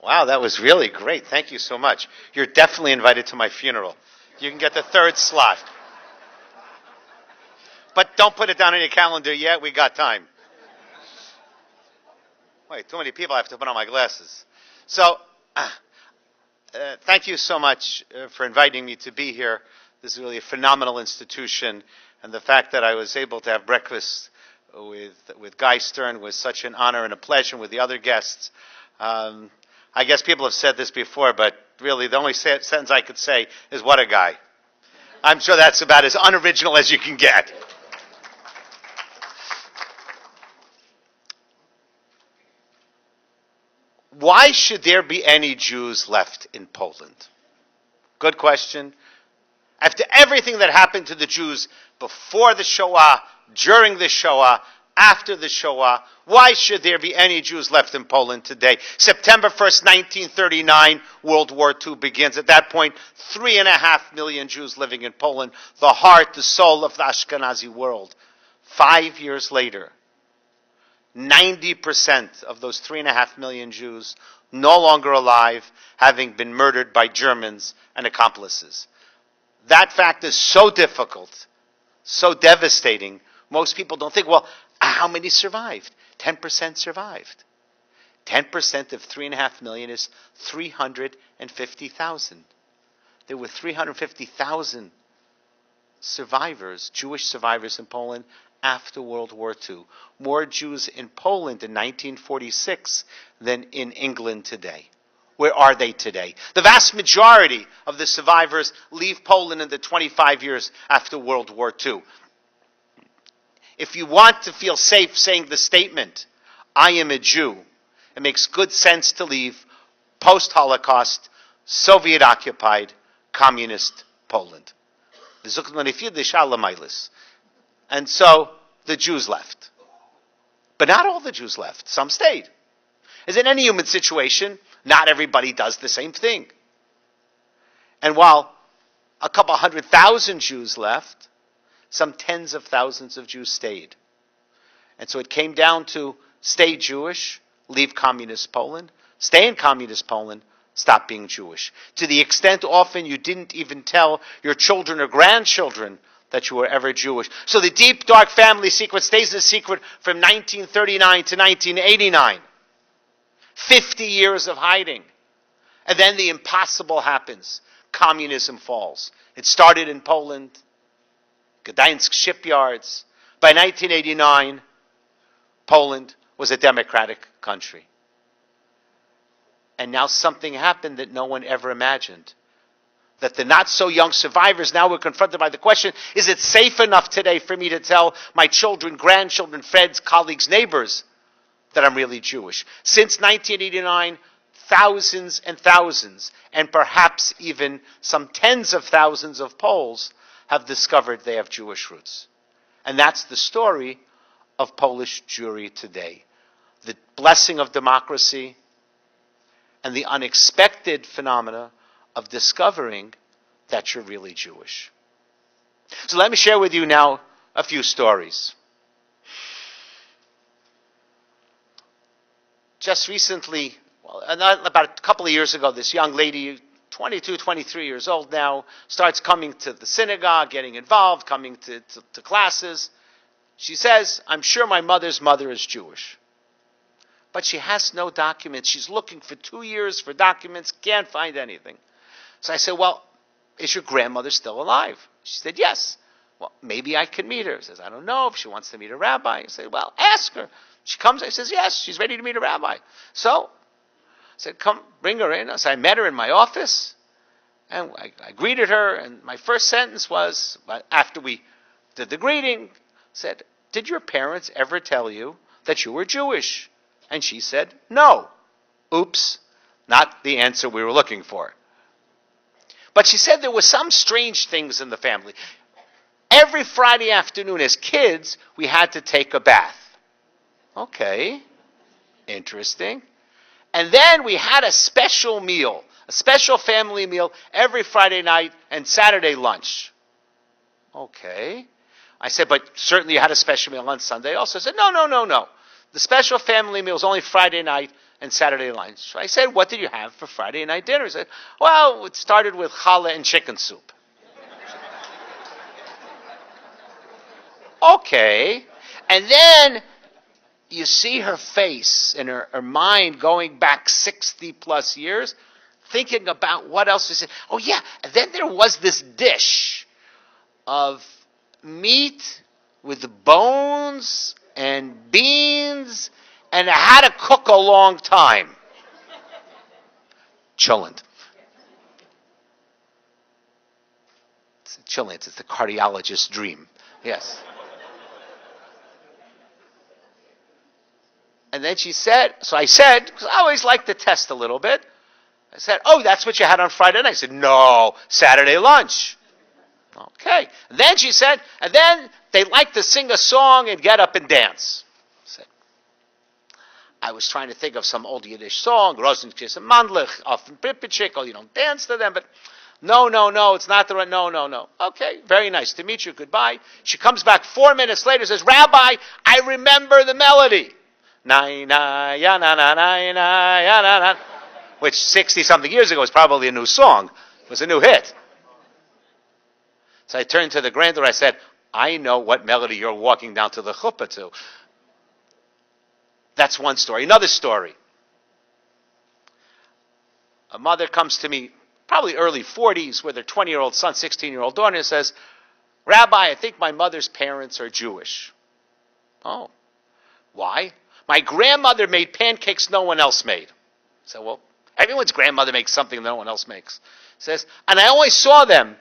Wow, that was really great. Thank you so much. You're definitely invited to my funeral. You can get the third slot. But don't put it down on your calendar yet. We got time. Wait, too many people. I have to put on my glasses. So, thank you so much for inviting me to be here. This is really a phenomenal institution. And the fact that I was able to have breakfast with Guy Stern was such an honor and a pleasure with the other guests. I guess people have said this before, but really the only sentence I could say is, what a guy. I'm sure that's about as unoriginal as you can get. Why should there be any Jews left in Poland? Good question. After everything that happened to the Jews before the Shoah, during the Shoah, after the Shoah, why should there be any Jews left in Poland today? September 1st, 1939, World War II begins. At that point, 3.5 million Jews living in Poland, the heart, the soul of the Ashkenazi world. 5 years later, 90% of those 3.5 million Jews no longer alive, having been murdered by Germans and accomplices. That fact is so difficult, so devastating. Most people don't think, well, how many survived? 10% survived. 10% of 3.5 million is 350,000. There were 350,000 survivors, Jewish survivors in Poland after World War II. More Jews in Poland in 1946 than in England today. Where are they today? The vast majority of the survivors leave Poland in the 25 years after World War II. If you want to feel safe saying the statement, I am a Jew, it makes good sense to leave post-Holocaust, Soviet-occupied, communist Poland. And so the Jews left. But not all the Jews left. Some stayed. As in any human situation, not everybody does the same thing. And while a couple 100,000 Jews left, some tens of thousands of Jews stayed. And so it came down to stay Jewish, leave communist Poland, stay in communist Poland, stop being Jewish. To the extent often you didn't even tell your children or grandchildren that you were ever Jewish. So the deep, dark family secret stays a secret from 1939 to 1989. 50 years of hiding. And then the impossible happens. Communism falls. It started in Poland, Gdańsk shipyards. By 1989, Poland was a democratic country. And now something happened that no one ever imagined. That the not-so-young survivors now were confronted by the question, is it safe enough today for me to tell my children, grandchildren, friends, colleagues, neighbors that I'm really Jewish? Since 1989, thousands and thousands, and perhaps even some tens of thousands of Poles have discovered they have Jewish roots. And that's the story of Polish Jewry today. The blessing of democracy and the unexpected phenomena of discovering that you're really Jewish. So let me share with you now a few stories. Just recently, about a couple of years ago, this young lady, 22, 23 years old now, starts coming to the synagogue, getting involved, coming to classes. She says, I'm sure my mother's mother is Jewish. But she has no documents. She's looking for 2 years for documents, can't find anything. So I said, well, is your grandmother still alive? She said, yes. Well, maybe I can meet her. She says, I don't know if she wants to meet a rabbi. I said, well, ask her. She comes, I says, yes, she's ready to meet a rabbi. So I said, come, bring her in. So I met her in my office, and I greeted her, and my first sentence was, after we did the greeting, said, did your parents ever tell you that you were Jewish? And she said, no. Oops, not the answer we were looking for. But she said there were some strange things in the family. Every Friday afternoon as kids, we had to take a bath. Okay, interesting. And then we had a special meal, a special family meal every Friday night and Saturday lunch. Okay. I said, but certainly you had a special meal on Sunday also. I said, no. The special family meal was only Friday night and Saturday lunch. So I said, what did you have for Friday night dinner? He said, well, it started with challah and chicken soup. Okay. And then you see her face and her mind going back 60 plus years, thinking about what else we said. Oh yeah, and then there was this dish of meat with bones and beans, and it had to cook a long time. Cholent. It's cholent. It's the cardiologist's dream. Yes. And then she said, so I said, because I always like to test a little bit. I said, oh, that's what you had on Friday night. I said, no, Saturday lunch. Okay. And then she said, and then they like to sing a song and get up and dance. I was trying to think of some old Yiddish song, Rosenkis and Mandlich, often Pripitschik, oh, you don't dance to them, but no, it's not the right, no. Okay, very nice to meet you, goodbye. She comes back 4 minutes later and says, Rabbi, I remember the melody. Na ya na na na ya na na, which 60-something years ago was probably a new song. It was a new hit. So I turned to the granddaughter. I said, I know what melody you're walking down to the chuppah to. That's one story. Another story. A mother comes to me, probably early 40s, with her 20-year-old son, 16-year-old daughter, and says, Rabbi, I think my mother's parents are Jewish. Oh, why? My grandmother made pancakes no one else made. I said, well, everyone's grandmother makes something no one else makes. He says, and I always saw them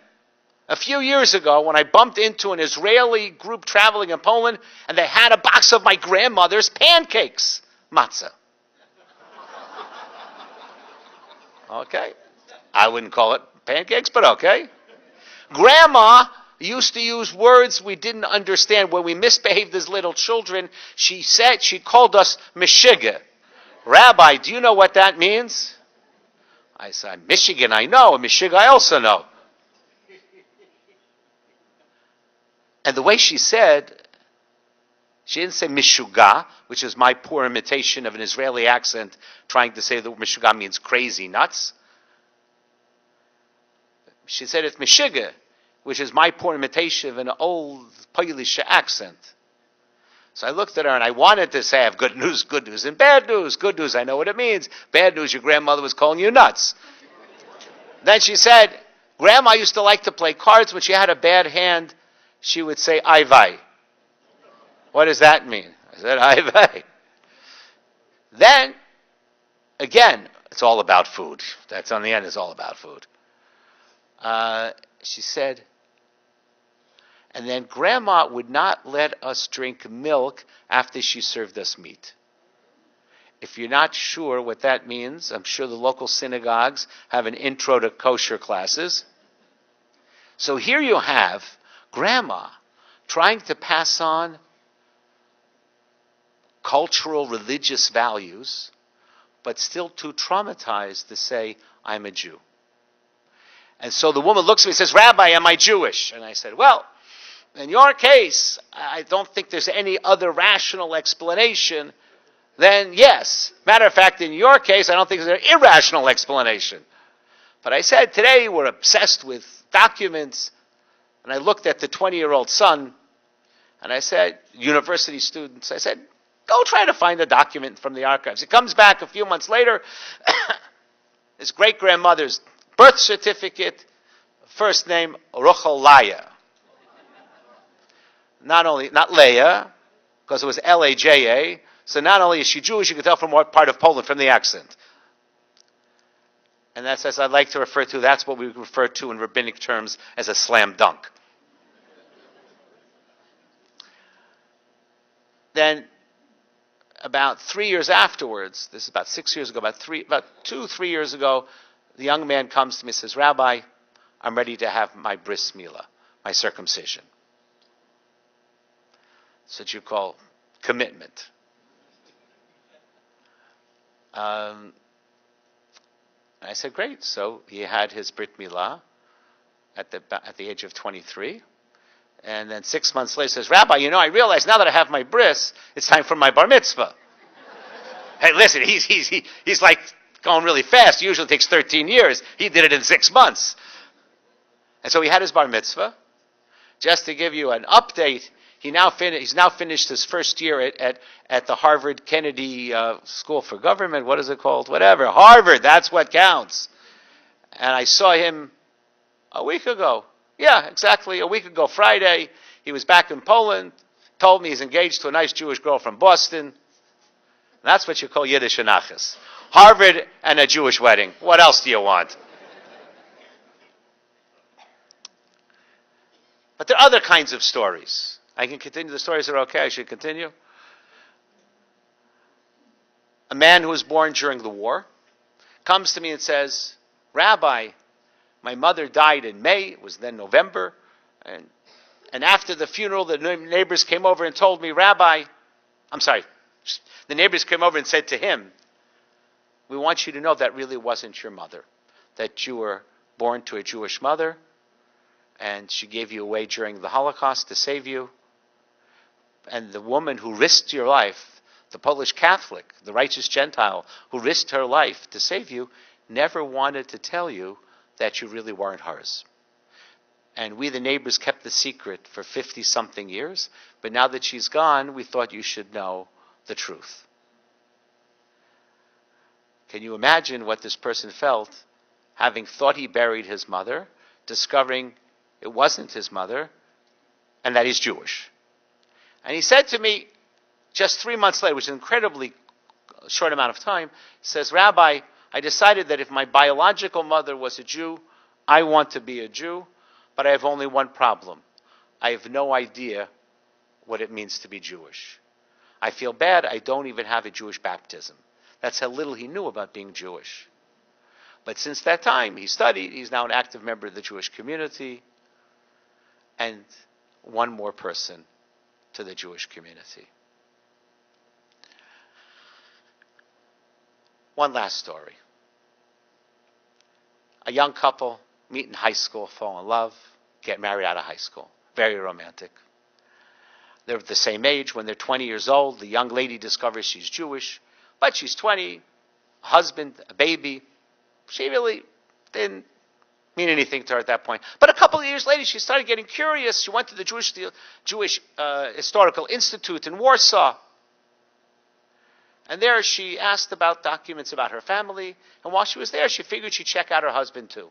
a few years ago when I bumped into an Israeli group traveling in Poland, and they had a box of my grandmother's pancakes, matzah. Okay. I wouldn't call it pancakes, but okay. Grandma used to use words we didn't understand. When we misbehaved as little children, she called us Meshiga. Rabbi, do you know what that means? I said, Michigan, I know, and Meshiga, I also know. And the way she said, she didn't say Mishuga, which is my poor imitation of an Israeli accent, trying to say that Mishuga means crazy, nuts. She said it's Meshiga, which is my poor imitation of an old Polish accent. So I looked at her and I wanted to say I have good news, and bad news. Good news, I know what it means. Bad news, your grandmother was calling you nuts. Then she said, Grandma used to like to play cards. When she had a bad hand, she would say, Ai vai. What does that mean? I said, Ai vai. Then, again, it's all about food. That's on the end, it's all about food. She said, and then Grandma would not let us drink milk after she served us meat. If you're not sure what that means, I'm sure the local synagogues have an intro to kosher classes. So here you have Grandma trying to pass on cultural, religious values, but still too traumatized to say, I'm a Jew. And so the woman looks at me and says, Rabbi, am I Jewish? And I said, well, in your case, I don't think there's any other rational explanation than yes. Matter of fact, in your case, I don't think there's an irrational explanation. But I said, today we're obsessed with documents. And I looked at the 20-year-old son, and I said, university students, I said, go try to find a document from the archives. He comes back a few months later, his great-grandmother's birth certificate, first name, Ruchalaya. Not Leah, because it was L-A-J-A. So not only is she Jewish, you can tell from what part of Poland from the accent. And that's, as I like to refer to, that's what we refer to in rabbinic terms as a slam dunk. Then, about 3 years afterwards, this is about 6 years ago, about 2-3 years ago, the young man comes to me and says, Rabbi, I'm ready to have my bris milah, my circumcision. That's what you call commitment. And I said, great. So he had his brit milah at the age of 23. And then 6 months later says, Rabbi, I realize now that I have my bris, it's time for my bar mitzvah. Hey, listen, he's like going really fast. It usually takes 13 years. He did it in 6 months. And so he had his bar mitzvah. Just to give you an update, he's now finished his first year at the Harvard Kennedy School for Government. What is it called? Whatever. Harvard, that's what counts. And I saw him a week ago. Yeah, exactly a week ago, Friday. He was back in Poland, told me he's engaged to a nice Jewish girl from Boston. That's what you call Yiddish Anachas. Harvard and a Jewish wedding. What else do you want? But there are other kinds of stories. I can continue. The stories are okay. I should continue. A man who was born during the war comes to me and says, Rabbi, my mother died in May. It was then November. And after the funeral, the neighbors came over and told me, the neighbors came over and said to him, we want you to know that really wasn't your mother, that you were born to a Jewish mother, and she gave you away during the Holocaust to save you. And the woman who risked your life, the Polish Catholic, the righteous Gentile, who risked her life to save you, never wanted to tell you that you really weren't hers. And we, the neighbors, kept the secret for 50-something years, but now that she's gone, we thought you should know the truth. Can you imagine what this person felt, having thought he buried his mother, discovering it wasn't his mother, and that he's Jewish? And he said to me, just 3 months later, which is an incredibly short amount of time, says, Rabbi, I decided that if my biological mother was a Jew, I want to be a Jew, but I have only one problem. I have no idea what it means to be Jewish. I feel bad, I don't even have a Jewish baptism. That's how little he knew about being Jewish. But since that time, he studied, he's now an active member of the Jewish community, and one more person to the Jewish community. One last story. A young couple meet in high school, fall in love, get married out of high school. Very romantic. They're the same age. When they're 20 years old, the young lady discovers she's Jewish, but she's 20, a husband, a baby. She really didn't mean anything to her at that point. But a couple of years later, she started getting curious. She went to the Jewish Historical Institute in Warsaw. And there she asked about documents about her family. And while she was there, she figured she'd check out her husband too.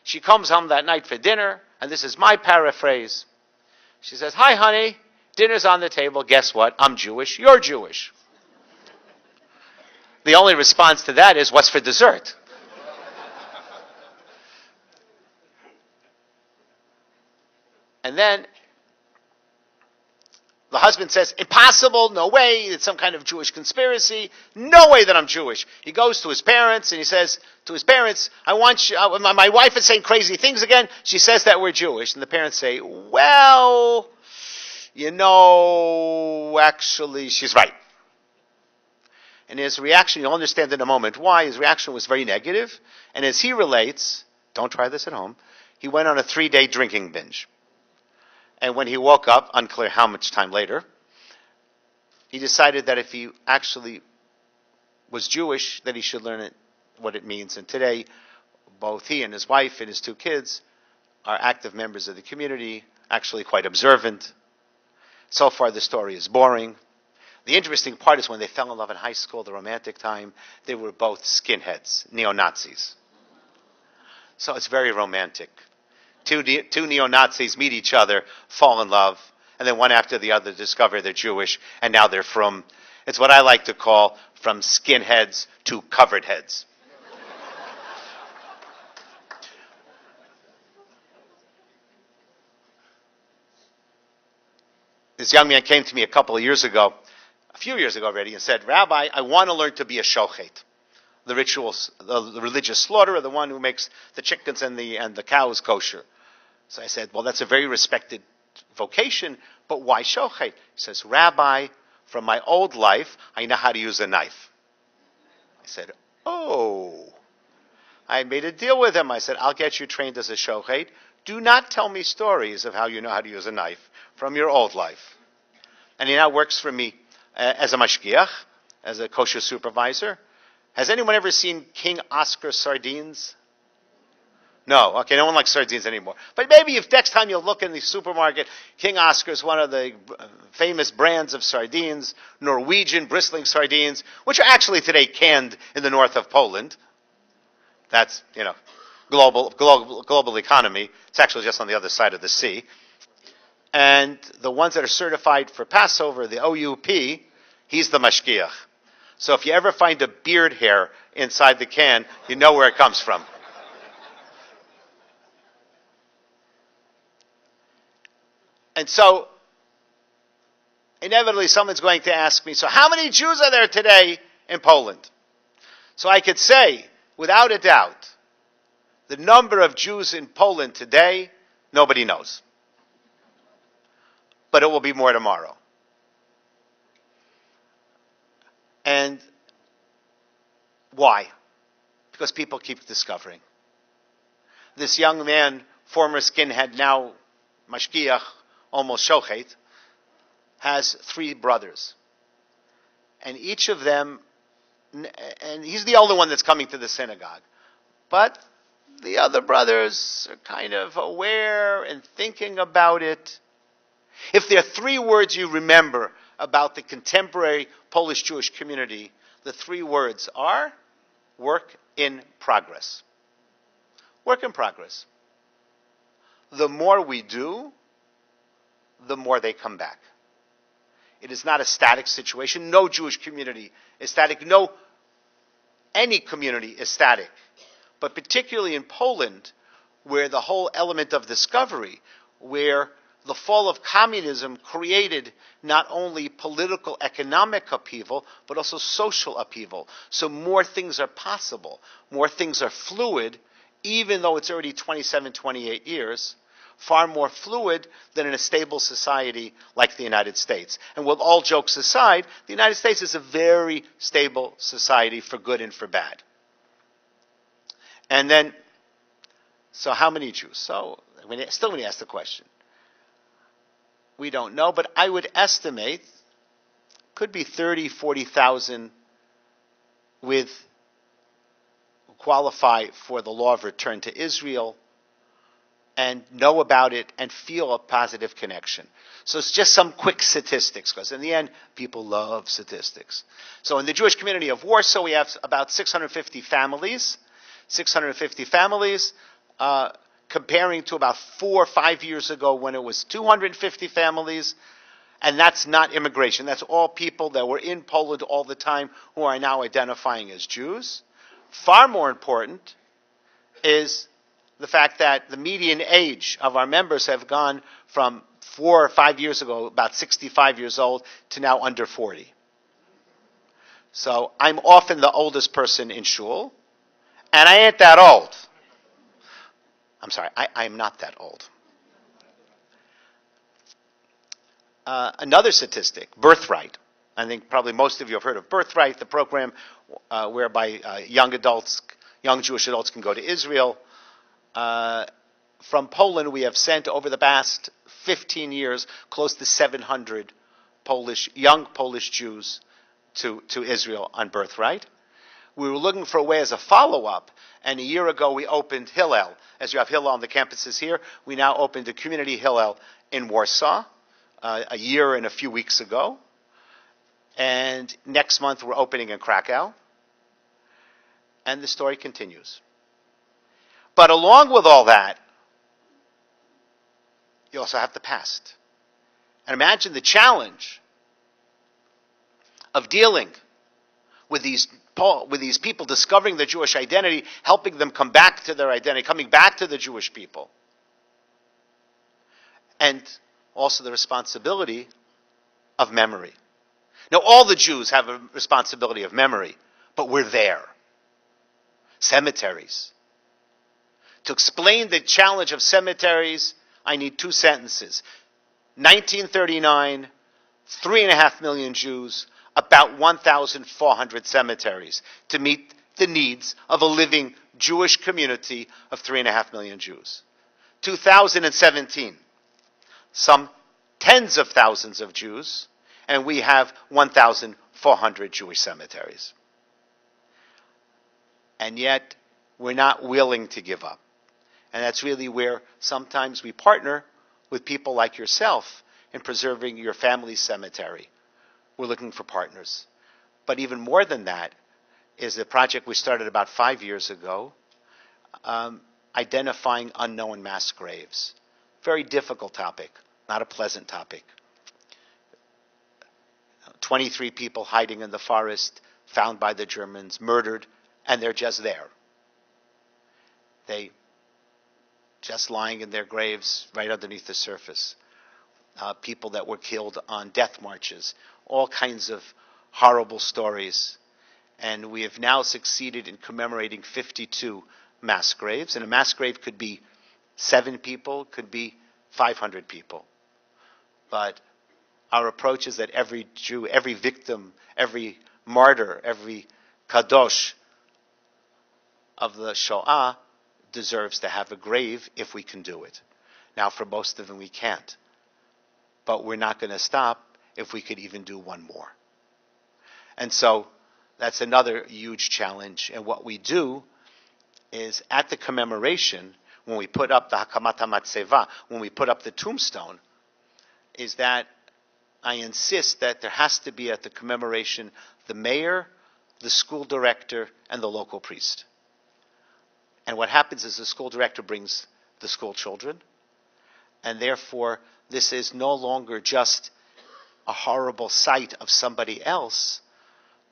She comes home that night for dinner, and this is my paraphrase. She says, hi, honey, dinner's on the table. Guess what? I'm Jewish. You're Jewish. The only response to that is, what's for dessert? And then the husband says, impossible, no way, it's some kind of Jewish conspiracy, no way that I'm Jewish. He goes to his parents and he says to his parents, my wife is saying crazy things again, she says that we're Jewish. And the parents say, well, actually she's right. And his reaction, you'll understand in a moment why, his reaction was very negative. And as he relates, don't try this at home, he went on a 3-day drinking binge. And when he woke up, unclear how much time later, he decided that if he actually was Jewish, that he should learn what it means. And today, both he and his wife and his 2 kids are active members of the community, actually quite observant. So far, the story is boring. The interesting part is when they fell in love in high school, the romantic time, they were both skinheads, neo-Nazis. So it's very romantic. Two neo-Nazis meet each other, fall in love, and then one after the other discover they're Jewish, and now they're from, it's what I like to call, from skinheads to covered heads. This young man came to me a few years ago already, and said, Rabbi, I want to learn to be a shochet. The rituals, the religious slaughterer, the one who makes the chickens and the cows kosher. So I said, well, that's a very respected vocation, but why shochet? He says, Rabbi, from my old life, I know how to use a knife. I said, oh. I made a deal with him. I said, I'll get you trained as a shochet. Do not tell me stories of how you know how to use a knife from your old life. And he now works for me as a mashgiach, as a kosher supervisor. Has anyone ever seen King Oscar sardines? No, okay, no one likes sardines anymore. But maybe if next time you'll look in the supermarket, King Oscar is one of the famous brands of sardines, Norwegian bristling sardines, which are actually today canned in the north of Poland. That's, global economy. It's actually just on the other side of the sea. And the ones that are certified for Passover, the OUP, he's the mashgiach. So if you ever find a beard hair inside the can, you know where it comes from. And so, inevitably, someone's going to ask me, so how many Jews are there today in Poland? So I could say, without a doubt, the number of Jews in Poland today, nobody knows. But it will be more tomorrow. And why? Because people keep discovering. This young man, former skinhead, now mashgiach, almost shochet, has 3 brothers. And each of them, and he's the only one that's coming to the synagogue. But the other brothers are kind of aware and thinking about it. If there are 3 words you remember about the contemporary Polish Jewish community, the 3 words are work in progress. Work in progress. The more we do, the more they come back. It is not a static situation. No Jewish community is static. Any community is static. But particularly in Poland, where the whole element of discovery, where the fall of communism created not only political, economic upheaval, but also social upheaval. So more things are possible. More things are fluid, even though it's already 27, 28 years. Far more fluid than in a stable society like the United States. And with all jokes aside, the United States is a very stable society for good and for bad. And then, so how many Jews? So, still when you ask the question, we don't know, but I would estimate, could be 30, 40,000 who qualify for the law of return to Israel, and know about it and feel a positive connection. So it's just some quick statistics, because in the end, people love statistics. So in the Jewish community of Warsaw, we have about 650 families. 650 families, comparing to about 4 or 5 years ago when it was 250 families. And that's not immigration. That's all people that were in Poland all the time who are now identifying as Jews. Far more important is the fact that the median age of our members have gone from 4 or 5 years ago, about 65 years old, to now under 40. So I'm often the oldest person in shul, and I ain't that old. I'm sorry, I'm not that old. Another statistic, birthright. I think probably most of you have heard of Birthright, the program whereby young Jewish adults can go to Israel. From Poland, we have sent over the past 15 years close to 700 young Polish Jews to Israel on Birthright. We were looking for a way as a follow-up, and a year ago we opened Hillel. As you have Hillel on the campuses here, we now opened a community Hillel in Warsaw a year and a few weeks ago. And next month we're opening in Krakow. And the story continues. But along with all that, you also have the past. And imagine the challenge of dealing with these people discovering their Jewish identity, helping them come back to their identity, coming back to the Jewish people. And also the responsibility of memory. Now, all the Jews have a responsibility of memory, but we're there. Cemeteries. To explain the challenge of cemeteries, I need 2 sentences. 1939, 3.5 million Jews, about 1,400 cemeteries to meet the needs of a living Jewish community of 3.5 million Jews. 2017, some tens of thousands of Jews and we have 1,400 Jewish cemeteries. And yet, we're not willing to give up. And that's really where sometimes we partner with people like yourself in preserving your family's cemetery. We're looking for partners. But even more than that is the project we started about 5 years ago, identifying unknown mass graves. Very difficult topic, not a pleasant topic. 23 people hiding in the forest, found by the Germans, murdered, and they're just there. They just lying in their graves right underneath the surface. People that were killed on death marches, all kinds of horrible stories. And we have now succeeded in commemorating 52 mass graves. And a mass grave could be 7 people, could be 500 people. But our approach is that every Jew, every victim, every martyr, every kadosh of the Shoah deserves to have a grave if we can do it. Now, for most of them, we can't. But we're not going to stop if we could even do one more. And so that's another huge challenge. And what we do is at the commemoration, when we put up the Hakamat HaMatzeva, when we put up the tombstone, is that I insist that there has to be at the commemoration the mayor, the school director, and the local priest. And what happens is the school director brings the school children, and therefore this is no longer just a horrible sight of somebody else,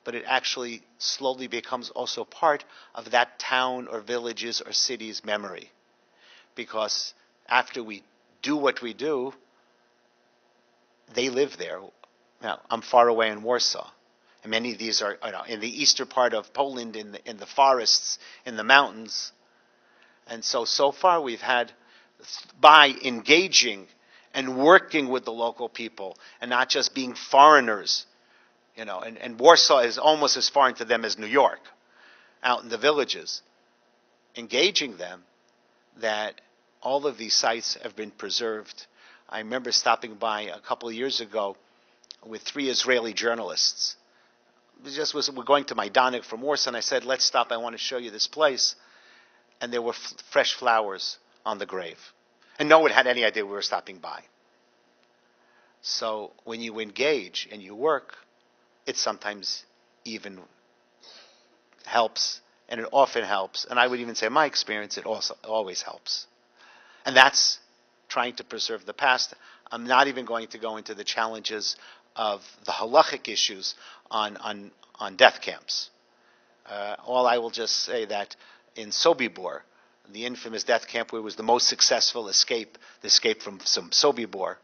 but it actually slowly becomes also part of that town or village's or city's memory. Because after we do what we do, they live there. Now, I'm far away in Warsaw, and many of these are in the eastern part of Poland, in the forests, in the mountains. And so far we've had, by engaging and working with the local people, and not just being foreigners, and Warsaw is almost as foreign to them as New York, out in the villages, engaging them, that all of these sites have been preserved. I remember stopping by a couple of years ago with 3 Israeli journalists. We're going to Majdanek from Warsaw, and I said, let's stop, I want to show you this place. And there were fresh flowers on the grave. And no one had any idea we were stopping by. So when you engage and you work, it sometimes even helps, and it often helps. And I would even say, in my experience, it also always helps. And that's trying to preserve the past. I'm not even going to go into the challenges of the halachic issues on death camps. All I will just say that in Sobibor, the infamous death camp where it was the most successful escape, the escape from Sobibor,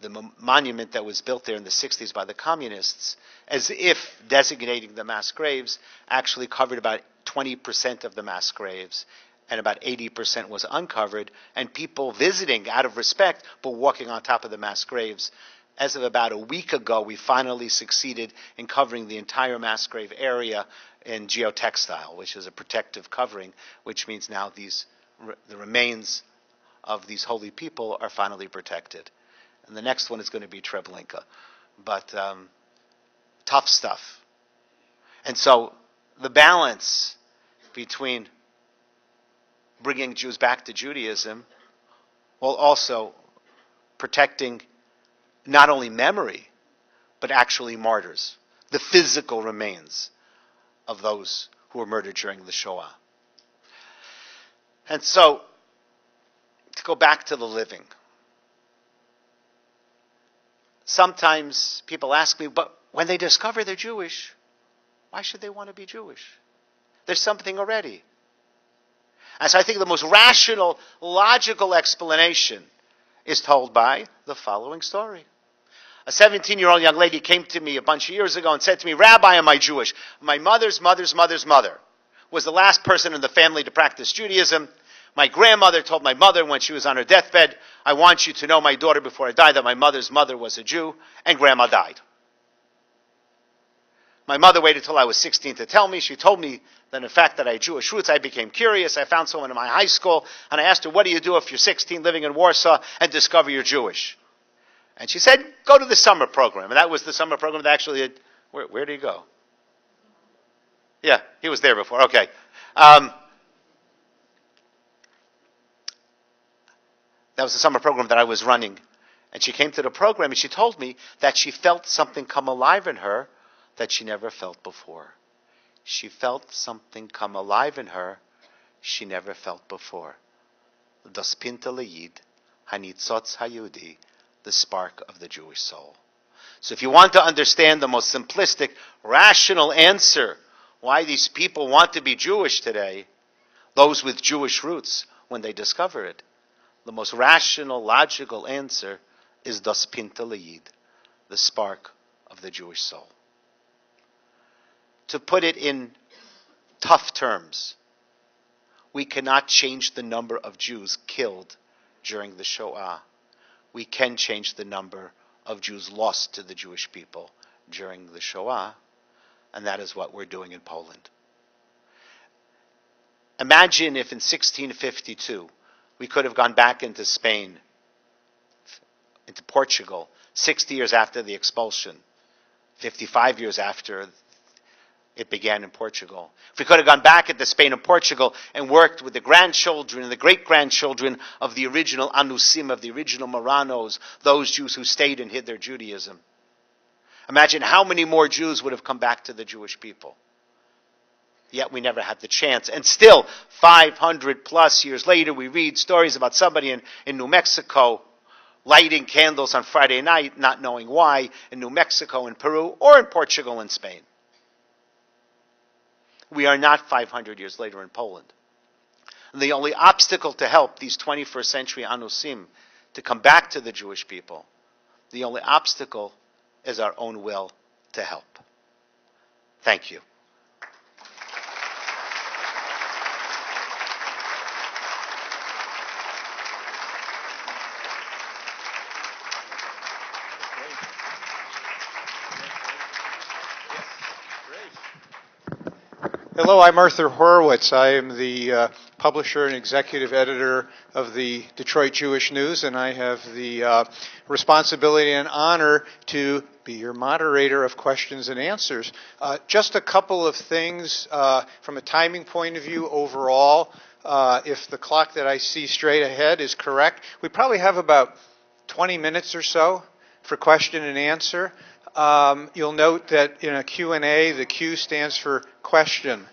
the monument that was built there in the 60s by the communists, as if designating the mass graves, actually covered about 20% of the mass graves, and about 80% was uncovered, and people visiting out of respect, but walking on top of the mass graves. As of about a week ago, we finally succeeded in covering the entire mass grave area in geotextile, which is a protective covering, which means now the remains of these holy people are finally protected. And the next one is going to be Treblinka. But tough stuff. And so the balance between bringing Jews back to Judaism while also protecting not only memory, but actually martyrs, the physical remains of those who were murdered during the Shoah. And so, to go back to the living, sometimes people ask me, but when they discover they're Jewish, why should they want to be Jewish? There's something already. And so I think the most rational, logical explanation is told by the following story. A 17-year-old young lady came to me a bunch of years ago and said to me, Rabbi, am I Jewish? My mother's mother's mother's mother was the last person in the family to practice Judaism. My grandmother told my mother when she was on her deathbed, I want you to know, my daughter, before I die, that my mother's mother was a Jew, and grandma died. My mother waited till I was 16 to tell me. She told me that in fact that I had Jewish roots. I became curious. I found someone in my high school, and I asked her, what do you do if you're 16 living in Warsaw and discover you're Jewish? And she said, go to the summer program. And that was the summer program that actually had, where did he go? Yeah, he was there before. Okay. That was the summer program that I was running. And she came to the program and she told me that she felt something come alive in her that she never felt before. She felt something come alive in her she never felt before. Das Pinta Leid, Hanitzotz Hayudi, the spark of the Jewish soul. So if you want to understand the most simplistic, rational answer why these people want to be Jewish today, those with Jewish roots, when they discover it, the most rational, logical answer is Das Pinta Leid, the spark of the Jewish soul. To put it in tough terms, we cannot change the number of Jews killed during the Shoah. We can change the number of Jews lost to the Jewish people during the Shoah, and that is what we're doing in Poland. Imagine if in 1652 we could have gone back into Spain, into Portugal, 60 years after the expulsion, 55 years after it began in Portugal. If we could have gone back into Spain and Portugal and worked with the grandchildren and the great-grandchildren of the original Anusim, of the original Marranos, those Jews who stayed and hid their Judaism. Imagine how many more Jews would have come back to the Jewish people. Yet we never had the chance. And still, 500 plus years later, we read stories about somebody in New Mexico lighting candles on Friday night, not knowing why, in New Mexico, in Peru, or in Portugal and Spain. We are not 500 years later in Poland. And the only obstacle to help these 21st century Anusim to come back to the Jewish people, the only obstacle is our own will to help. Thank you. Hello, I'm Arthur Horowitz. I am the publisher and executive editor of the Detroit Jewish News, and I have the responsibility and honor to be your moderator of questions and answers. Just a couple of things from a timing point of view overall. If the clock that I see straight ahead is correct, we probably have about 20 minutes or so for question and answer. You'll note that in a Q&A, the Q stands for question.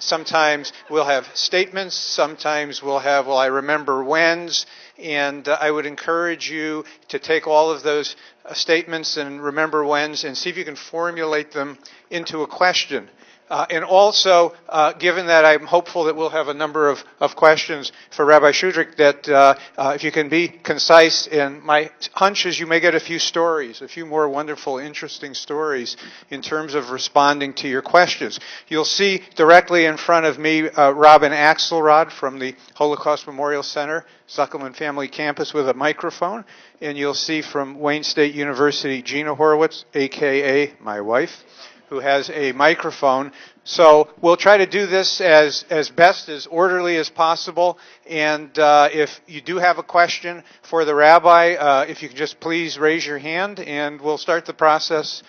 Sometimes we'll have statements, sometimes we'll have, well, I remember whens, and I would encourage you to take all of those statements and remember whens and see if you can formulate them into a question. And also, given that I'm hopeful that we'll have a number of questions for Rabbi Schudrich, that if you can be concise, and my hunch is you may get a few stories, a few more wonderful, interesting stories in terms of responding to your questions. You'll see directly in front of me Robin Axelrod from the Holocaust Memorial Center, Zuckelman Family Campus, with a microphone. And you'll see from Wayne State University, Gina Horowitz, a.k.a. my wife, who has a microphone. So we'll try to do this as best, as orderly as possible. And if you do have a question for the rabbi, if you could just please raise your hand, and we'll start the process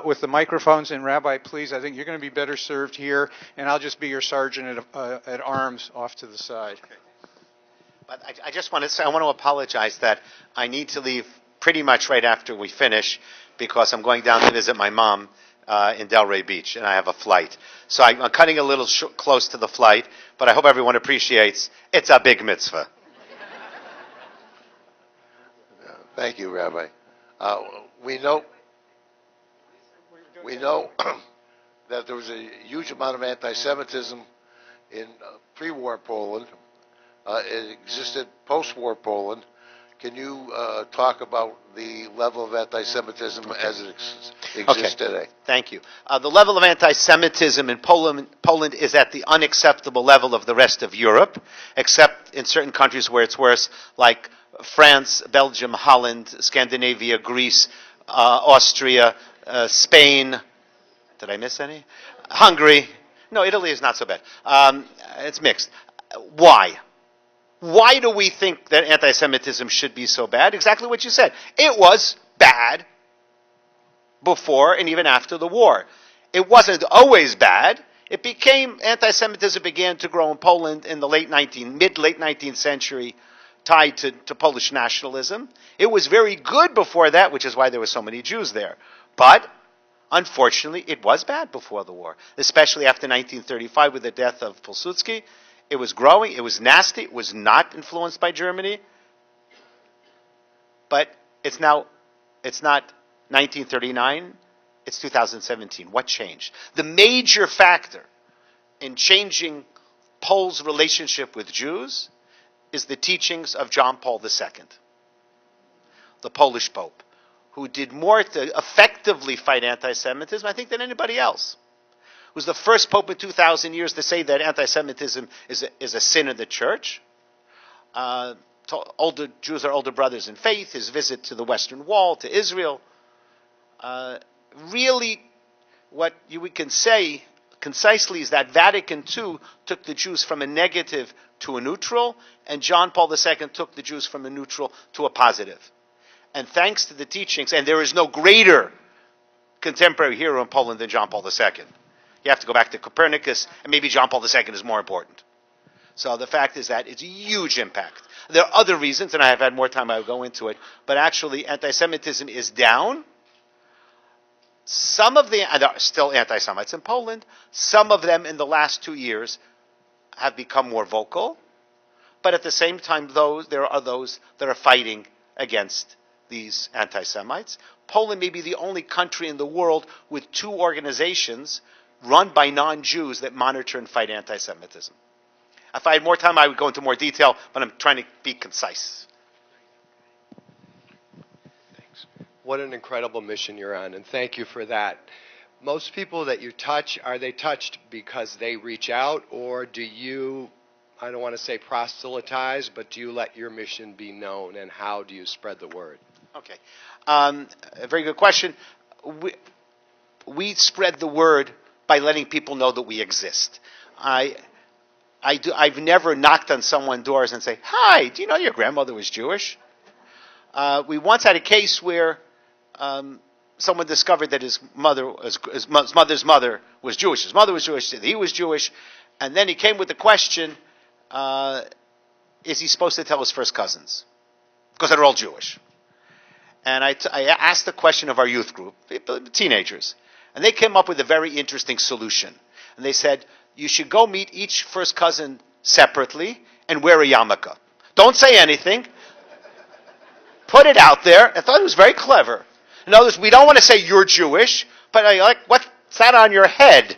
with the microphones. And Rabbi, please, I think you're going to be better served here, and I'll just be your sergeant at arms off to the side. Okay. But I just want to say, I want to apologize that I need to leave pretty much right after we finish, because I'm going down to visit my mom in Delray Beach, and I have a flight. So I'm cutting a little close to the flight, but I hope everyone appreciates it's a big mitzvah. Thank you, Rabbi. We know that there was a huge amount of anti-Semitism in pre-war Poland. It existed post-war Poland. Can you talk about the level of anti-Semitism as it exists today? Thank you. The level of anti-Semitism in Poland is at the unacceptable level of the rest of Europe, except in certain countries where it's worse, like France, Belgium, Holland, Scandinavia, Greece, Austria, Spain. Did I miss any? Hungary. No, Italy is not so bad. It's mixed. Why? Why do we think that anti-Semitism should be so bad? Exactly what you said. It was bad before and even after the war. It wasn't always bad. Anti-Semitism began to grow in Poland in the late 19th century, tied to Polish nationalism. It was very good before that, which is why there were so many Jews there. But, unfortunately, it was bad before the war, especially after 1935 with the death of Pilsudski. It was growing, it was nasty, it was not influenced by Germany. But it's not 1939, it's 2017. What changed? The major factor in changing Poles' relationship with Jews is the teachings of John Paul II, the Polish Pope, who did more to effectively fight anti-Semitism, I think, than anybody else. Was the first pope in 2,000 years to say that anti-Semitism is a sin in the church. Jews are older brothers in faith. His visit to the Western Wall, to Israel. Really, what we can say concisely is that Vatican II took the Jews from a negative to a neutral, and John Paul II took the Jews from a neutral to a positive. And thanks to the teachings, and there is no greater contemporary hero in Poland than John Paul II. You have to go back to Copernicus, and maybe John Paul II is more important. So the fact is that it's a huge impact. There are other reasons, and I have had more time, I will go into it, but actually anti-Semitism is down. Some of there are still anti-Semites in Poland. Some of them in the last 2 years have become more vocal. But at the same time, there are those that are fighting against these anti-Semites. Poland may be the only country in the world with 2 organizations run by non-Jews that monitor and fight anti-Semitism. If I had more time, I would go into more detail, but I'm trying to be concise. Thanks. What an incredible mission you're on, and thank you for that. Most people that you touch, are they touched because they reach out, or do you, I don't want to say proselytize, but do you let your mission be known, and how do you spread the word? Okay. A very good question. We spread the word by letting people know that we exist. I've never knocked on someone's doors and say, "Hi, do you know your grandmother was Jewish?" We once had a case where someone discovered that his mother's mother was Jewish. His mother was Jewish, he was Jewish, and then he came with the question, is he supposed to tell his first cousins? Because they're all Jewish. And I asked the question of our youth group, teenagers, and they came up with a very interesting solution. And they said, you should go meet each first cousin separately and wear a yarmulke. Don't say anything. Put it out there. I thought it was very clever. In other words, we don't want to say you're Jewish, but what's that on your head?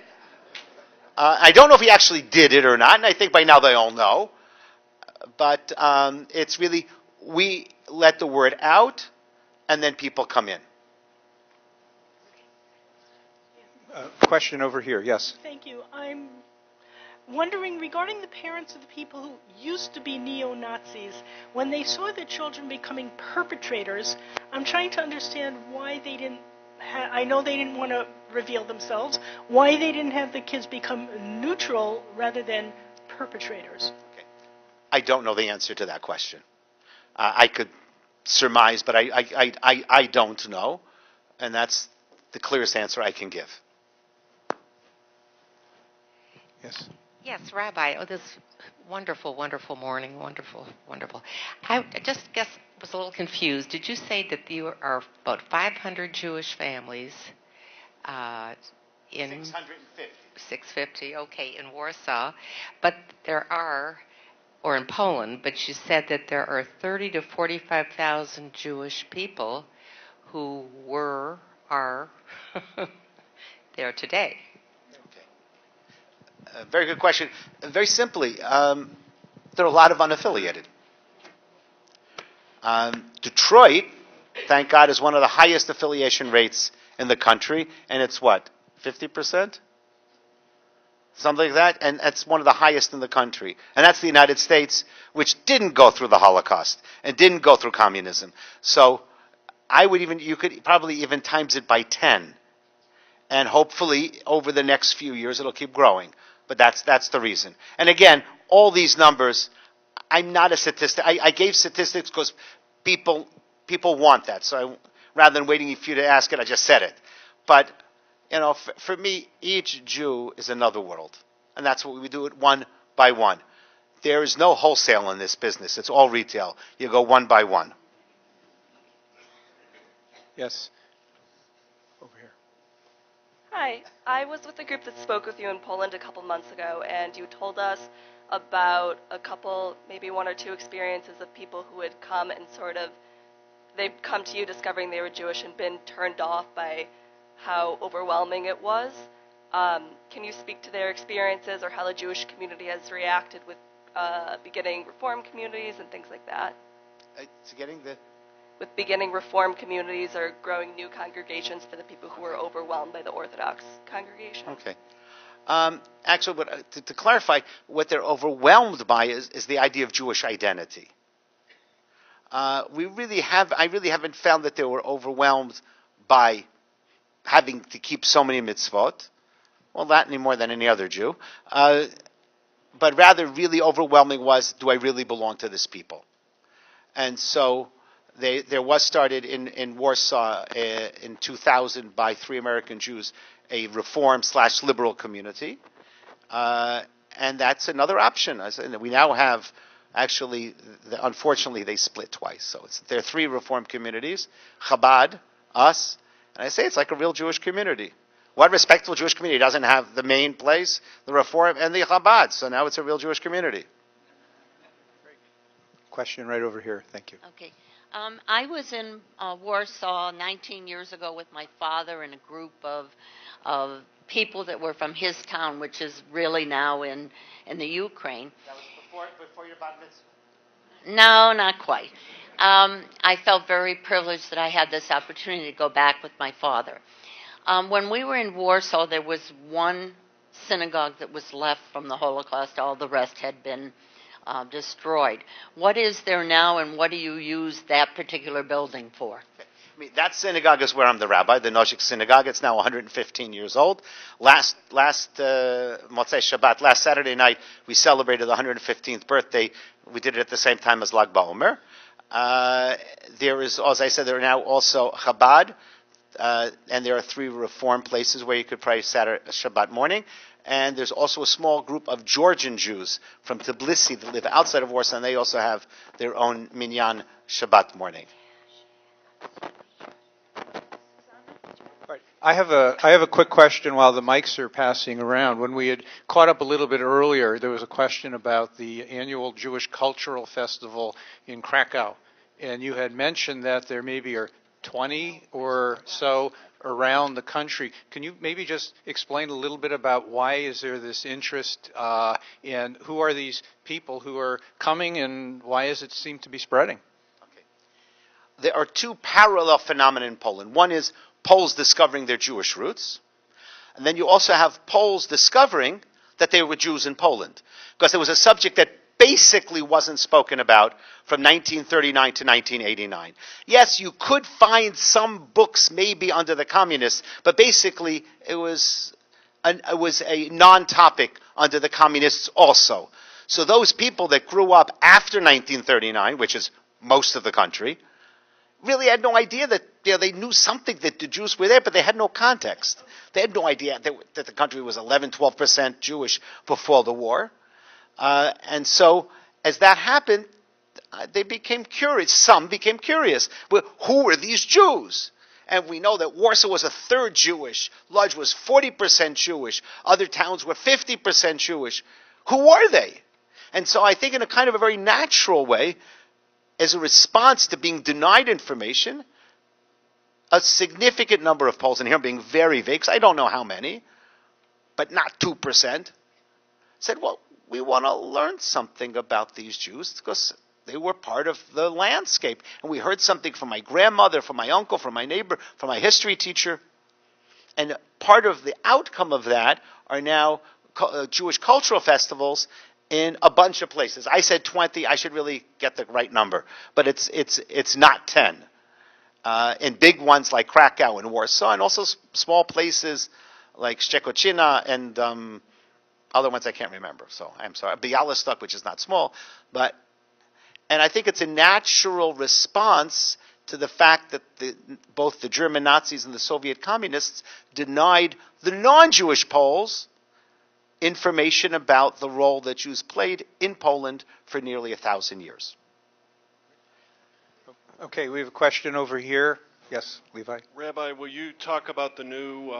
I don't know if he actually did it or not, and I think by now they all know. But it's really, we let the word out, and then people come in. Question over here, yes. Thank you. I'm wondering regarding the parents of the people who used to be neo-Nazis, when they saw their children becoming perpetrators, I'm trying to understand why they didn't I know they didn't want to reveal themselves, why they didn't have the kids become neutral rather than perpetrators. Okay. I don't know the answer to that question. I could surmise, but I don't know, and that's the clearest answer I can give. Yes. Yes, Rabbi. Oh, this wonderful, wonderful morning. Wonderful, wonderful. I just was a little confused. Did you say that there are about 500 Jewish families in 650. 650, okay, in Warsaw, but there are, or in Poland, but you said that there are 30 to 45,000 Jewish people who are there today. Very good question. Very simply, there are a lot of unaffiliated. Detroit, thank God, is one of the highest affiliation rates in the country, and it's what, 50%? Something like that, and that's one of the highest in the country. And that's the United States, which didn't go through the Holocaust and didn't go through communism. So you could probably even times it by 10. And hopefully, over the next few years, it'll keep growing. But that's the reason. And again, all these numbers, I'm not a statistic. I gave statistics because people want that. So rather than waiting for you to ask it, I just said it. But for me, each Jew is another world, and that's what we do it one by one. There is no wholesale in this business. It's all retail. You go one by one. Yes. Over here. Hi, I was with a group that spoke with you in Poland a couple months ago, and you told us about a couple, maybe one or two experiences of people who had come and they'd come to you discovering they were Jewish and been turned off by how overwhelming it was. Can you speak to their experiences or how the Jewish community has reacted with beginning Reform communities and things like that? With beginning Reform communities or growing new congregations for the people who were overwhelmed by the Orthodox congregation? Okay. Actually, to clarify, what they're overwhelmed by is the idea of Jewish identity. I really haven't found that they were overwhelmed by having to keep so many mitzvot. Well, not any more than any other Jew. But rather, really overwhelming was, do I really belong to this people? And so there was started in Warsaw in 2000 by 3 American Jews a Reform/liberal community. And that's another option. We now have, actually, unfortunately, they split twice. So there are 3 Reform communities, Chabad, us, and I say it's like a real Jewish community. What respectable Jewish community doesn't have the main place, the Reform, and the Chabad? So now it's a real Jewish community. Question right over here. Thank you. Okay. I was in Warsaw 19 years ago with my father and a group of people that were from his town, which is really now in the Ukraine. That was before your bat mitzvah? No, not quite. I felt very privileged that I had this opportunity to go back with my father. When we were in Warsaw, there was one synagogue that was left from the Holocaust. All the rest had been destroyed. What is there now, and what do you use that particular building for? Okay. That synagogue is where I'm the rabbi, the Nozik Synagogue. It's now 115 years old. Last Motzei Shabbat, last Saturday night, we celebrated the 115th birthday. We did it at the same time as Lag BaOmer. There is, as I said, there are now also Chabad, and there are 3 Reform places where you could pray Shabbat morning. And there's also a small group of Georgian Jews from Tbilisi that live outside of Warsaw, and they also have their own minyan Shabbat morning. Right. I have a quick question while the mics are passing around. When we had caught up a little bit earlier, there was a question about the annual Jewish Cultural Festival in Krakow, and you had mentioned that there maybe are 20 or so around the country. Can you maybe just explain a little bit about why is there this interest, and who are these people who are coming, and why does it seem to be spreading? Okay. There are 2 parallel phenomena in Poland. One is Poles discovering their Jewish roots, and then you also have Poles discovering that they were Jews in Poland, because there was a subject that basically wasn't spoken about from 1939 to 1989. Yes, you could find some books maybe under the communists, but basically it was a non-topic under the communists also. So those people that grew up after 1939, which is most of the country, really had no idea that they knew something that the Jews were there, but they had no context. They had no idea that the country was 11, 12% Jewish before the war. And so, as that happened, they became curious. Some became curious. Well, who were these Jews? And we know that Warsaw was 1/3 Jewish. Lodz was 40% Jewish. Other towns were 50% Jewish. Who were they? And so I think in a kind of a very natural way, as a response to being denied information, a significant number of Poles, and here I'm being very vague, because I don't know how many, but not 2%, said, well, we want to learn something about these Jews because they were part of the landscape. And we heard something from my grandmother, from my uncle, from my neighbor, from my history teacher. And part of the outcome of that are now Jewish cultural festivals in a bunch of places. I said 20. I should really get the right number. But it's not 10. In big ones like Krakow and Warsaw, and also small places like Szczekocina and other ones I can't remember, so I'm sorry. Bialystok, which is not small, but And I think it's a natural response to the fact that both the German Nazis and the Soviet communists denied the non-Jewish Poles information about the role that Jews played in Poland for nearly 1,000 years. Okay, we have a question over here. Yes, Levi. Rabbi, will you talk about the new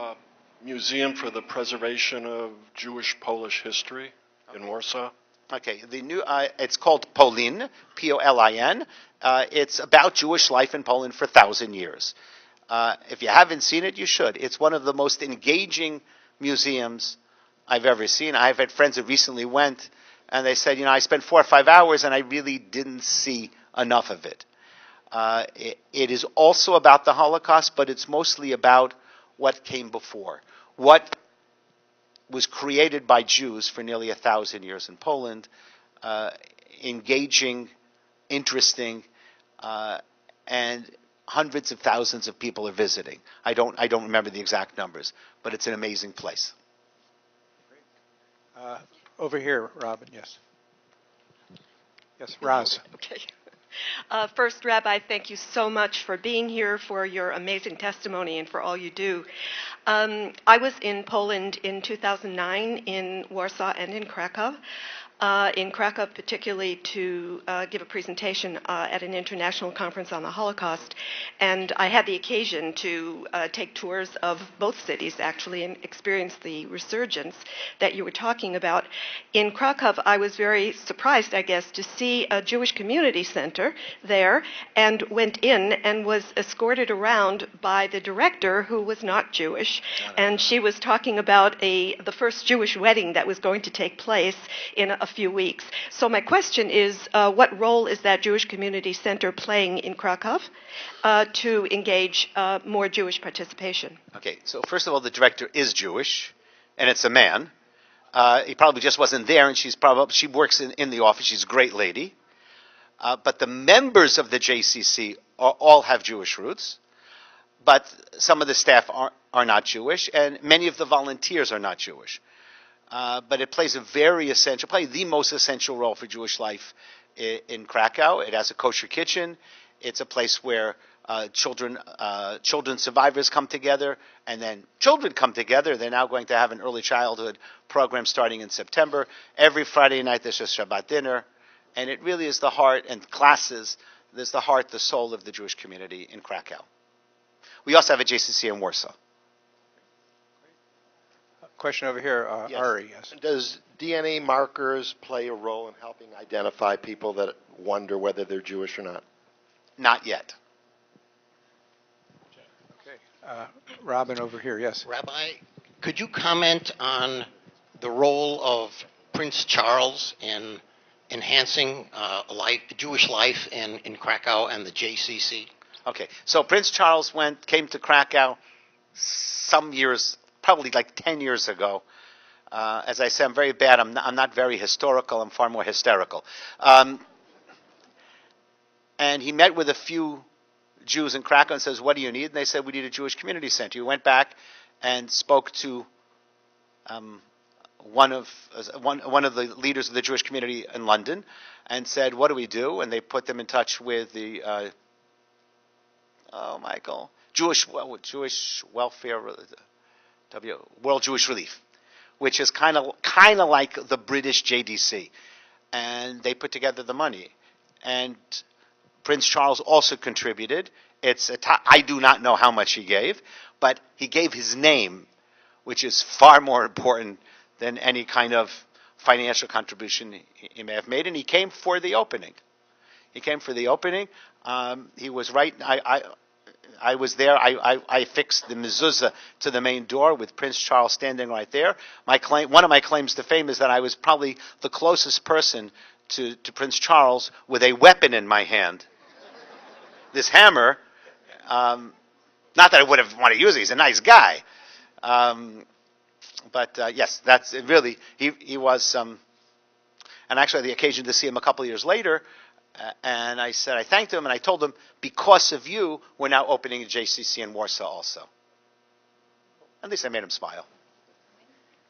museum for the preservation of Jewish Polish history in Warsaw? Okay, the new it's called Polin, Polin. It's about Jewish life in Poland for 1,000 years. If you haven't seen it, you should. It's one of the most engaging museums I've ever seen. I've had friends who recently went, and they said, I spent 4 or 5 hours, and I really didn't see enough of it. It is also about the Holocaust, but it's mostly about what came before. What was created by Jews for nearly 1,000 years in Poland, engaging, interesting, and hundreds of thousands of people are visiting. I don't remember the exact numbers, but it's an amazing place. Over here, Robin, yes. Yes, Roz. Okay. First, Rabbi, thank you so much for being here, for your amazing testimony, and for all you do. I was in Poland in 2009, in Warsaw and in Krakow. In Krakow, particularly to give a presentation at an international conference on the Holocaust. And I had the occasion to take tours of both cities, actually, and experience the resurgence that you were talking about. In Krakow, I was very surprised, I guess, to see a Jewish community center there, and went in and was escorted around by the director, who was not Jewish. And she was talking about the first Jewish wedding that was going to take place in a few weeks. So my question is, what role is that Jewish Community Center playing in Krakow to engage more Jewish participation? Okay, so first of all, the director is Jewish, and it's a man. He probably just wasn't there, and she works in the office. She's a great lady. But the members of the JCC all have Jewish roots, but some of the staff are not Jewish, and many of the volunteers are not Jewish. But it plays a very essential, probably the most essential role for Jewish life in Krakow. It has a kosher kitchen. It's a place where children survivors come together, and then children come together. They're now going to have an early childhood program starting in September. Every Friday night there's a Shabbat dinner, and it really is the heart, and classes, there's the heart, the soul of the Jewish community in Krakow. We also have a JCC in Warsaw. Question over here, Yes. Ari. Yes. Does DNA markers play a role in helping identify people that wonder whether they're Jewish or not? Not yet. Okay. Robin over here. Yes. Rabbi, could you comment on the role of Prince Charles in enhancing Jewish life in Krakow and the JCC? Okay, so Prince Charles came to Krakow some years, probably like 10 years ago. As I said, I'm very bad. I'm not very historical. I'm far more hysterical. And he met with a few Jews in Krakow and says, "What do you need?" And they said, "We need a Jewish community center." He went back and spoke to one of the leaders of the Jewish community in London and said, "What do we do?" And they put them in touch with the Michael, Jewish Welfare, World Jewish Relief, which is kind of like the British JDC, and they put together the money. And Prince Charles also contributed. I do not know how much he gave, but he gave his name, which is far more important than any kind of financial contribution he may have made. And he came for the opening. He was right. I was there. I fixed the mezuzah to the main door with Prince Charles standing right there. One of my claims to fame is that I was probably the closest person to Prince Charles with a weapon in my hand. This hammer. Not that I would have wanted to use it. He's a nice guy. But yes, that's it really. He was. And actually, I had the occasion to see him a couple of years later. And I said, I thanked him, and I told him, because of you, we're now opening a JCC in Warsaw also. At least I made him smile.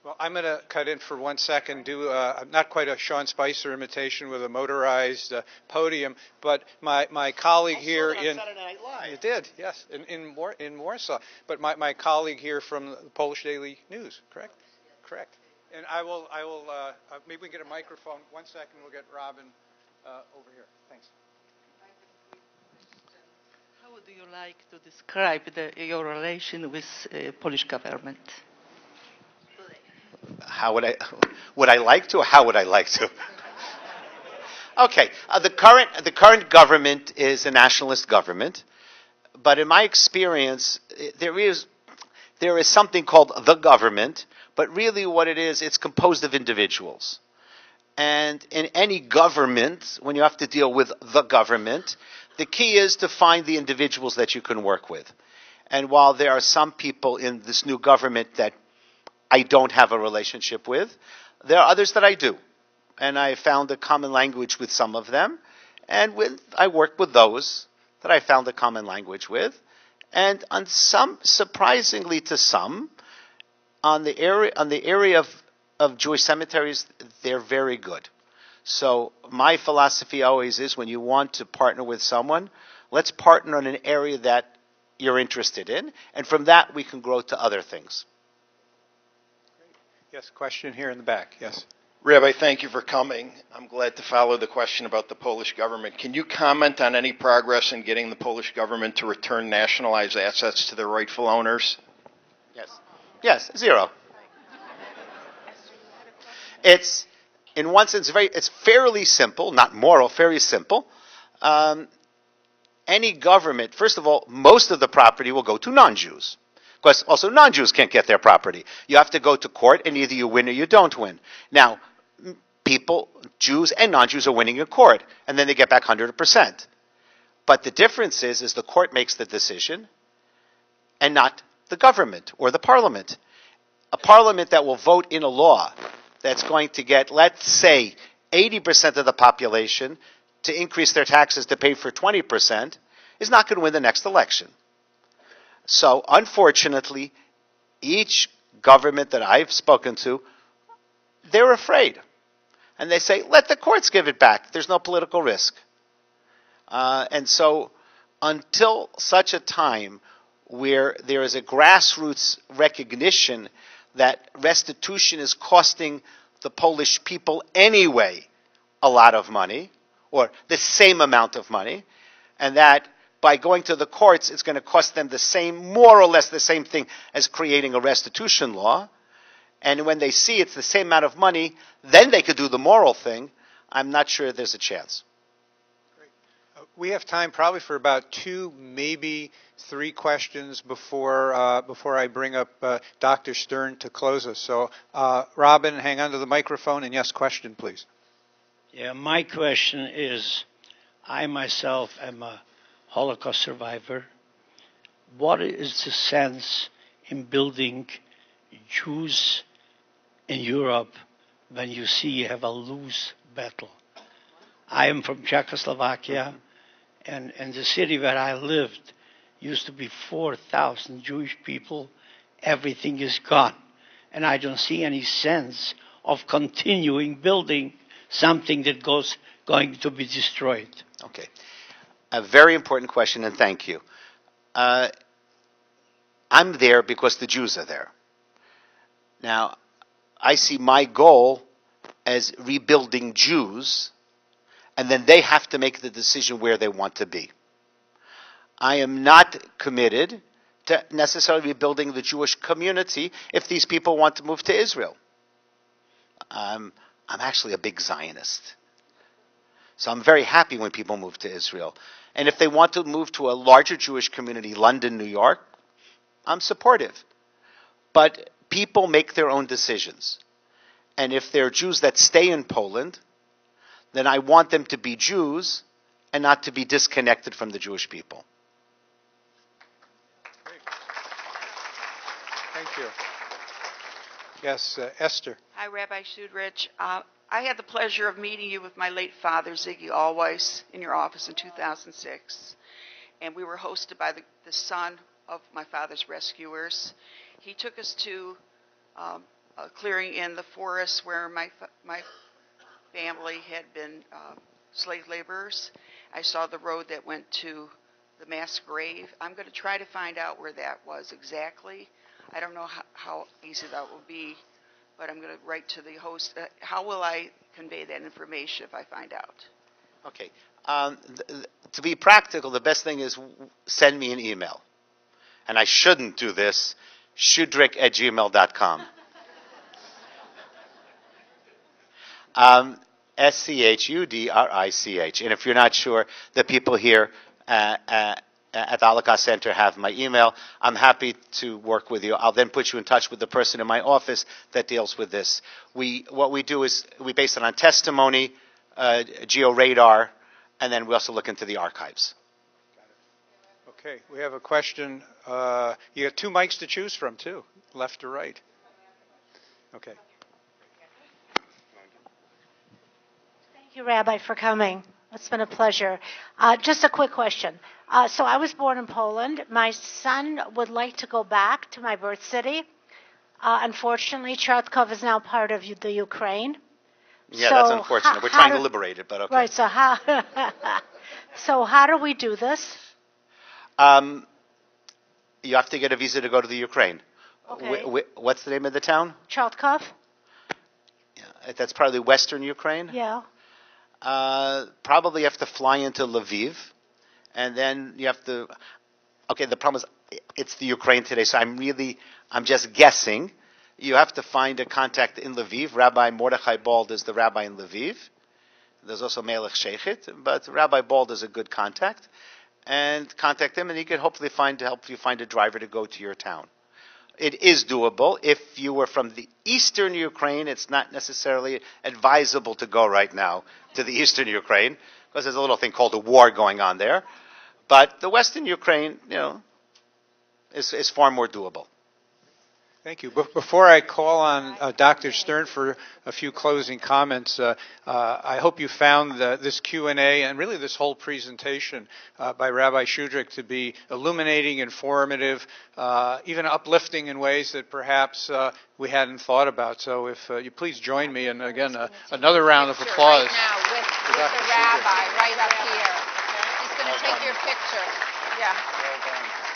Well, I'm going to cut in for 1 second, do not quite a Sean Spicer imitation with a motorized podium, but my colleague here in Saturday Night Live. you did, yes, in Warsaw. But my colleague here from the Polish Daily News, correct? Correct. And I will maybe we can get a microphone. 1 second, we'll get Robin over here. Thanks. How would you like to describe your relation with Polish government? How would I like to, or how would I like to? Okay, the current government is a nationalist government, but in my experience, there is something called the government, but really what it is, it's composed of individuals. And in any government, when you have to deal with the government, the key is to find the individuals that you can work with. And while there are some people in this new government that I don't have a relationship with, there are others that I do. And I found a common language with some of them. And I work with those that I found a common language with. And on some, surprisingly to some, on the area of Jewish cemeteries, they're very good. So my philosophy always is when you want to partner with someone, let's partner on an area that you're interested in. And from that, we can grow to other things. Yes, question here in the back. Yes. Rabbi, thank you for coming. I'm glad to follow the question about the Polish government. Can you comment on any progress in getting the Polish government to return nationalized assets to their rightful owners? Yes, zero. It's, in one sense, it's fairly simple, not moral, very simple. Any government, first of all, most of the property will go to non-Jews. Because also non-Jews can't get their property. You have to go to court, and either you win or you don't win. Now, people, Jews and non-Jews, are winning in court, and then they get back 100%. But the difference is the court makes the decision, and not the government or the parliament. A parliament that will vote in a law that's going to get, let's say, 80% of the population to increase their taxes to pay for 20% is not going to win the next election. So, unfortunately, each government that I've spoken to, they're afraid. And they say, let the courts give it back. There's no political risk. And so, until such a time where there is a grassroots recognition that restitution is costing the Polish people anyway a lot of money, or the same amount of money, and that by going to the courts, it's going to cost them the same, more or less the same thing as creating a restitution law. And when they see it's the same amount of money, then they could do the moral thing. I'm not sure there's a chance. Great. We have time probably for about 2, maybe 3 questions before I bring up Dr. Stern to close us. So, Robin, hang on to the microphone, and yes, question, please. Yeah, my question is, I myself am a Holocaust survivor. What is the sense in building Jews in Europe when you see you have a lose battle? I am from Czechoslovakia, and the city where I lived used to be 4,000 Jewish people. Everything is gone. And I don't see any sense of continuing building something that going to be destroyed. Okay. A very important question, and thank you. I'm there because the Jews are there. Now, I see my goal as rebuilding Jews, and then they have to make the decision where they want to be. I am not committed to necessarily rebuilding the Jewish community if these people want to move to Israel. I'm actually a big Zionist. So I'm very happy when people move to Israel. And if they want to move to a larger Jewish community, London, New York, I'm supportive. But people make their own decisions. And if they're Jews that stay in Poland, then I want them to be Jews and not to be disconnected from the Jewish people. Great. Thank you. Yes, Esther. Hi, Rabbi Schudrich. I had the pleasure of meeting you with my late father, Ziggy Allweiss, in your office in 2006. And we were hosted by the son of my father's rescuers. He took us to a clearing in the forest where my family had been slave laborers. I saw the road that went to the mass grave. I'm going to try to find out where that was exactly. I don't know how easy that will be, but I'm going to write to the host. How will I convey that information if I find out? Okay. To be practical, the best thing is send me an email. And I shouldn't do this, schudrich@gmail.com. Schudrich. And if you're not sure, the people here at the Holocaust Center have my email. I'm happy to work with you. I'll then put you in touch with the person in my office that deals with this. What we do is we base it on testimony, geo-radar, and then we also look into the archives. Okay, we have a question. You got 2 mics to choose from, too, left or right. Okay. Thank you, Rabbi, for coming. It's been a pleasure. Just a quick question. So I was born in Poland. My son would like to go back to my birth city. Unfortunately, Krakow is now part of the Ukraine. Yeah, so that's unfortunate. We're trying to liberate it, but okay. Right, so how do we do this? You have to get a visa to go to the Ukraine. Okay. What's the name of the town? Krakow? Yeah, that's probably Western Ukraine. Yeah. Probably you have to fly into Lviv, and then you have to. Okay, the problem is it's the Ukraine today, so I'm just guessing. You have to find a contact in Lviv. Rabbi Mordechai Bald is the rabbi in Lviv. There's also Melech Sheikhit, but Rabbi Bald is a good contact. And contact him, and he could hopefully help you find a driver to go to your town. It is doable. If you were from the eastern Ukraine, it's not necessarily advisable to go right now to the eastern Ukraine, because there's a little thing called a war going on there. But the western Ukraine, is far more doable. Thank you. Before I call on Dr. Stern for a few closing comments, I hope you found this Q&A and really this whole presentation by Rabbi Schudrich to be illuminating, informative, even uplifting in ways that perhaps we hadn't thought about. So if you please join me, and again, another round of applause. Right now with the rabbi right up here. He's going to take your picture. Yeah. Well done.